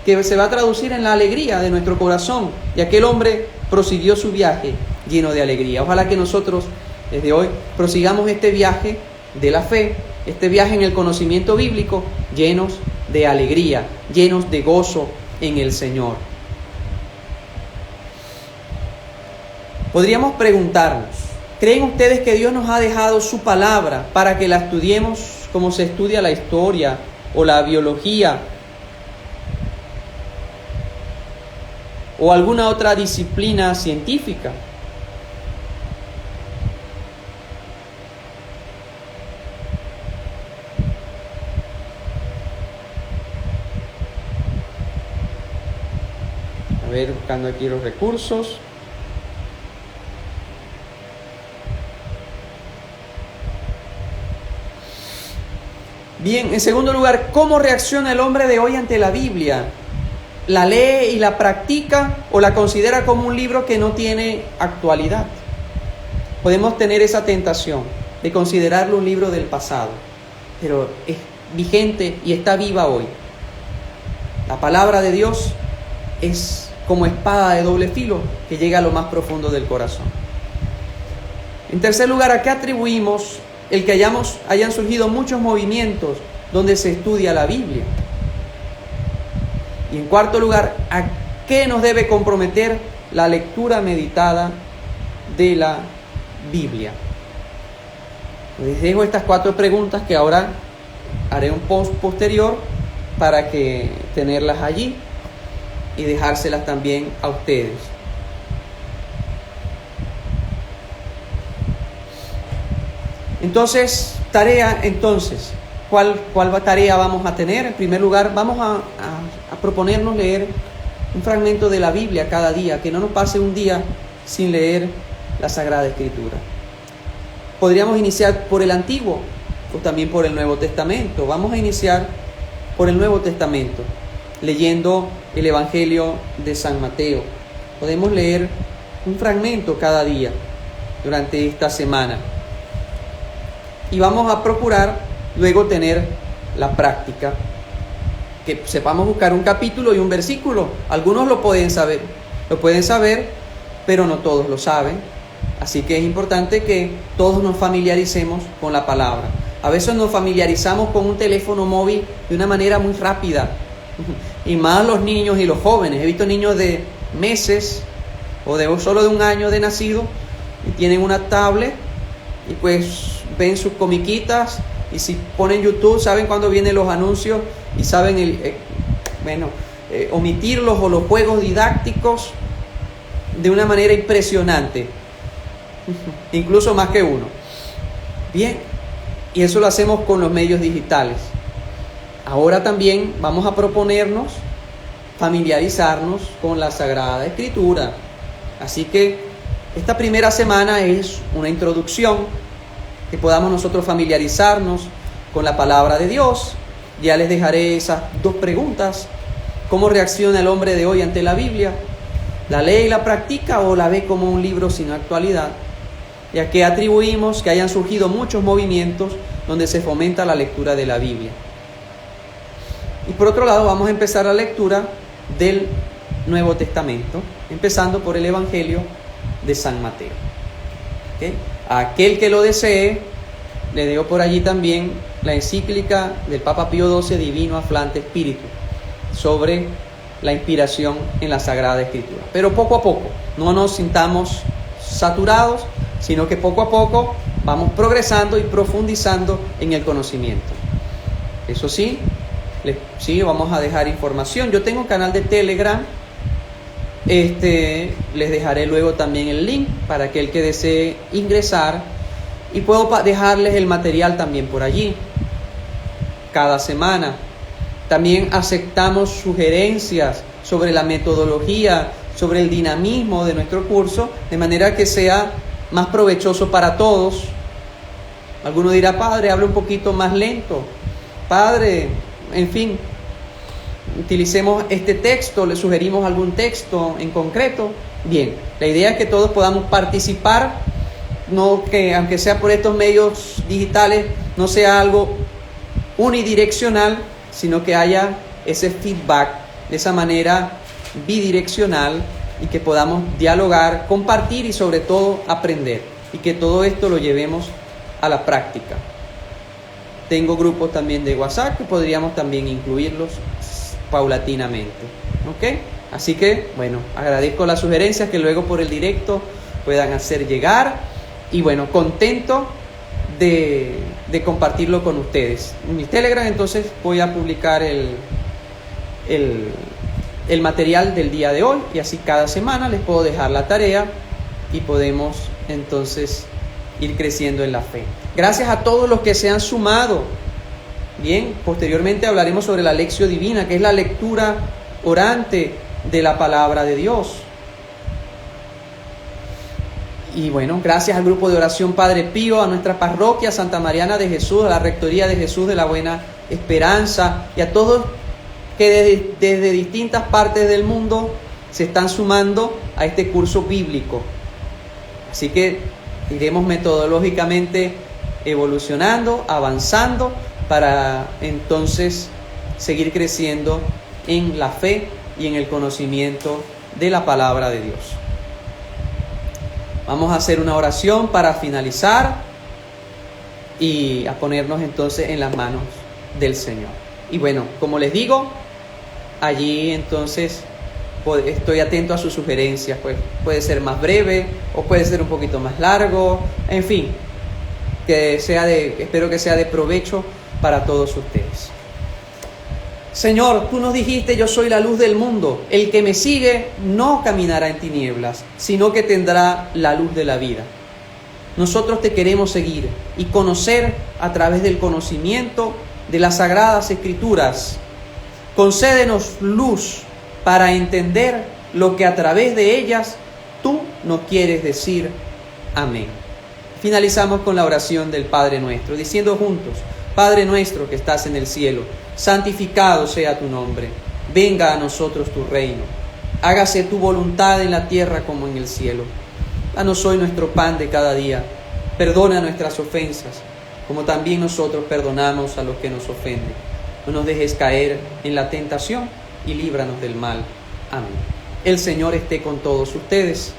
que se va a traducir en la alegría de nuestro corazón. Y aquel hombre prosiguió su viaje lleno de alegría. Ojalá que nosotros desde hoy prosigamos este viaje de la fe, este viaje en el conocimiento bíblico, llenos de alegría, llenos de gozo en el Señor. Podríamos preguntarnos, ¿creen ustedes que Dios nos ha dejado su palabra para que la estudiemos como se estudia la historia o la biología o alguna otra disciplina científica? A ver, buscando aquí los recursos. Bien, en segundo lugar, ¿cómo reacciona el hombre de hoy ante la Biblia? ¿La lee y la practica o la considera como un libro que no tiene actualidad? Podemos tener esa tentación de considerarlo un libro del pasado, pero es vigente y está viva hoy. La palabra de Dios es como espada de doble filo que llega a lo más profundo del corazón. En tercer lugar, ¿a qué atribuimos el que hayan surgido muchos movimientos donde se estudia la Biblia? Y en cuarto lugar, ¿a qué nos debe comprometer la lectura meditada de la Biblia? Les dejo estas 4 preguntas que ahora haré un post posterior para que tenerlas allí y dejárselas también a ustedes. Entonces, ¿cuál tarea vamos a tener? En primer lugar, vamos a proponernos leer un fragmento de la Biblia cada día, que no nos pase un día sin leer la Sagrada Escritura. Podríamos iniciar por el Antiguo o también por el Nuevo Testamento. Vamos a iniciar por el Nuevo Testamento, leyendo el Evangelio de San Mateo. Podemos leer un fragmento cada día durante esta semana. Y vamos a procurar luego tener la práctica, que sepamos buscar un capítulo y un versículo. Algunos lo pueden saber, pero no todos lo saben. Así que es importante que todos nos familiaricemos con la palabra. A veces nos familiarizamos con un teléfono móvil de una manera muy rápida, y más los niños y los jóvenes. He visto niños de meses o solo de un año de nacido y tienen una tablet y pues ven sus comiquitas, y si ponen YouTube saben cuándo vienen los anuncios y saben omitirlos, o los juegos didácticos de una manera impresionante, incluso más que uno. Bien, y eso lo hacemos con los medios digitales. Ahora también vamos a proponernos familiarizarnos con la Sagrada Escritura. Así que esta primera semana es una introducción, que podamos nosotros familiarizarnos con la palabra de Dios. Ya les dejaré esas 2 preguntas. ¿Cómo reacciona el hombre de hoy ante la Biblia? ¿La lee y la practica o la ve como un libro sin actualidad? ¿Y a qué atribuimos que hayan surgido muchos movimientos donde se fomenta la lectura de la Biblia? Y por otro lado, vamos a empezar la lectura del Nuevo Testamento, empezando por el Evangelio de San Mateo. ¿Okay? A aquel que lo desee, le dejo por allí también la encíclica del Papa Pío XII, Divino Aflante Spiritu, sobre la inspiración en la Sagrada Escritura. Pero poco a poco, no nos sintamos saturados, sino que poco a poco vamos progresando y profundizando en el conocimiento. Eso sí, vamos a dejar información. Yo tengo un canal de Telegram. Les dejaré luego también el link para aquel que desee ingresar, y puedo dejarles el material también por allí cada semana. También aceptamos sugerencias sobre la metodología, sobre el dinamismo de nuestro curso, de manera que sea más provechoso para todos. Alguno dirá: padre, habla un poquito más lento, padre, en fin, utilicemos este texto, le sugerimos algún texto en concreto. Bien, la idea es que todos podamos participar, no que aunque sea por estos medios digitales, no sea algo unidireccional, sino que haya ese feedback de esa manera bidireccional, y que podamos dialogar, compartir y sobre todo aprender, y que todo esto lo llevemos a la práctica. Tengo grupos también de WhatsApp que podríamos también incluirlos paulatinamente. ¿Ok? Así que, bueno, agradezco las sugerencias que luego por el directo puedan hacer llegar, y bueno, contento de compartirlo con ustedes. En mi Telegram entonces voy a publicar el material del día de hoy, y así cada semana les puedo dejar la tarea y podemos entonces ir creciendo en la fe. Gracias a todos los que se han sumado. Bien, posteriormente hablaremos sobre la Lectio Divina, que es la lectura orante de la palabra de Dios. Y bueno, gracias al grupo de oración Padre Pío, a nuestra parroquia Santa Mariana de Jesús, a la Rectoría de Jesús de la Buena Esperanza, y a todos que desde distintas partes del mundo se están sumando a este curso bíblico. Así que iremos metodológicamente evolucionando, avanzando, para entonces seguir creciendo en la fe y en el conocimiento de la palabra de Dios. Vamos a hacer una oración para finalizar y a ponernos entonces en las manos del Señor. Y bueno, como les digo, allí entonces estoy atento a sus sugerencias, pues puede ser más breve o puede ser un poquito más largo, en fin, espero que sea de provecho para todos ustedes. Señor, tú nos dijiste: yo soy la luz del mundo, el que me sigue no caminará en tinieblas, sino que tendrá la luz de la vida. Nosotros te queremos seguir y conocer a través del conocimiento de las Sagradas Escrituras. Concédenos luz para entender lo que a través de ellas tú nos quieres decir. Amén. Finalizamos con la oración del Padre Nuestro, diciendo juntos: Padre nuestro que estás en el cielo, santificado sea tu nombre. Venga a nosotros tu reino. Hágase tu voluntad en la tierra como en el cielo. Danos hoy nuestro pan de cada día. Perdona nuestras ofensas, como también nosotros perdonamos a los que nos ofenden. No nos dejes caer en la tentación y líbranos del mal. Amén. El Señor esté con todos ustedes,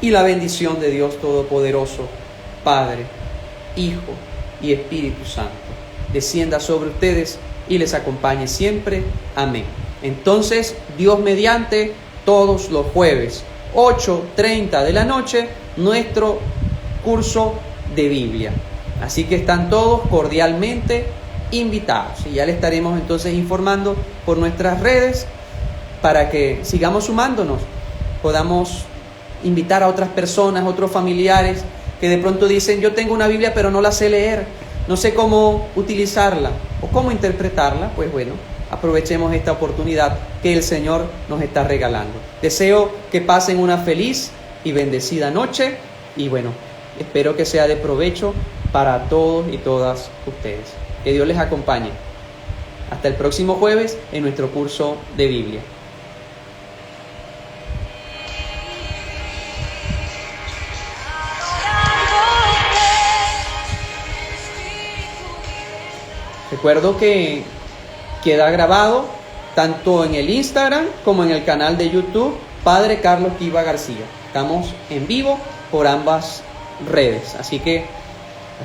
y la bendición de Dios Todopoderoso, Padre, Hijo y Espíritu Santo, descienda sobre ustedes y les acompañe siempre. Amén. Entonces, Dios mediante, todos los jueves, 8:30 de la noche, nuestro curso de Biblia. Así que están todos cordialmente invitados. Y ya les estaremos entonces informando por nuestras redes para que sigamos sumándonos, podamos invitar a otras personas, otros familiares que de pronto dicen: yo tengo una Biblia pero no la sé leer, no sé cómo utilizarla o cómo interpretarla. Pues bueno, aprovechemos esta oportunidad que el Señor nos está regalando. Deseo que pasen una feliz y bendecida noche y bueno, espero que sea de provecho para todos y todas ustedes. Que Dios les acompañe. Hasta el próximo jueves en nuestro curso de Biblia. Recuerdo que queda grabado tanto en el Instagram como en el canal de YouTube Padre Carlos Quiva García. Estamos en vivo por ambas redes, así que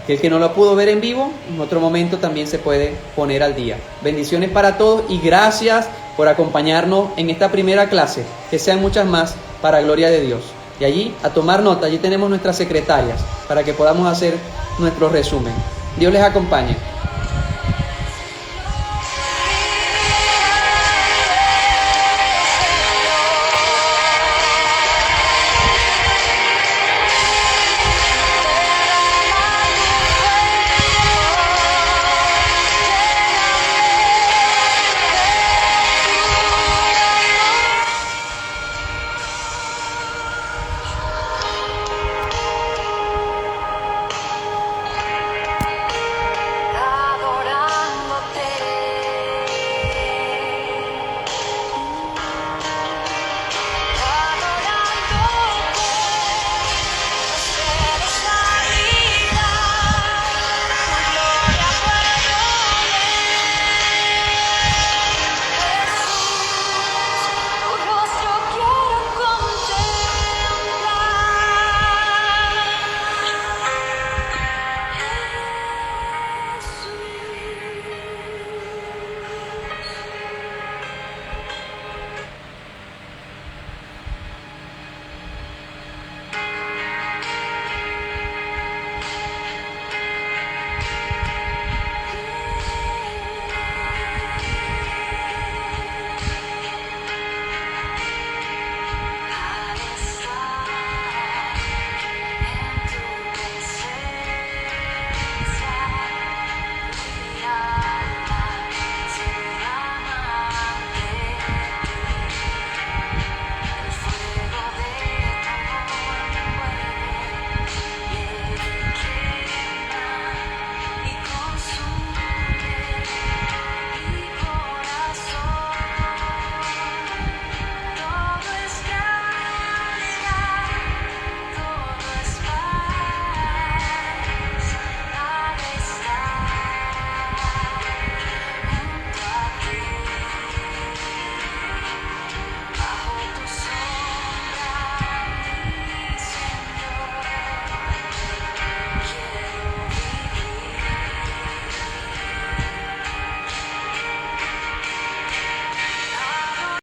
aquel que no lo pudo ver en vivo, en otro momento también se puede poner al día. Bendiciones para todos y gracias por acompañarnos en esta primera clase. Que sean muchas más para gloria de Dios. Y allí, a tomar nota, allí tenemos nuestras secretarias para que podamos hacer nuestro resumen. Dios les acompañe.